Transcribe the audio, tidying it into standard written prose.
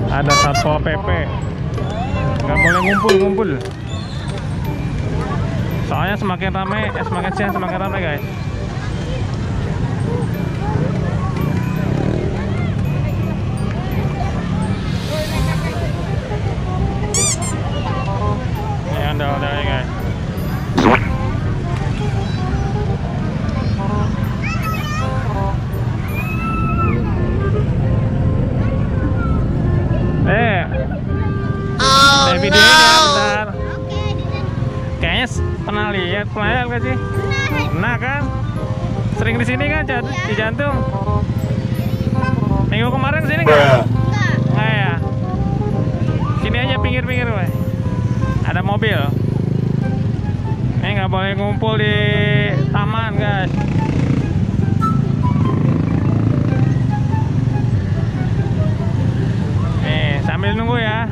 Ada Satpol PP. Nggak boleh ngumpul-ngumpul. Soalnya semakin ramai, semakin siang semakin ramai guys. Ini ondel-ondelnya guys. Videoin ya bentar. Kayaknya pernah lihat gak sih? Pernah kan? Sering di sini kan di Jantung. Minggu kemarin sini nggak? Nggak ya. Sini aja pinggir-pinggir, weh. Ada mobil. Ini nggak boleh ngumpul di taman guys. Nih sambil nunggu ya.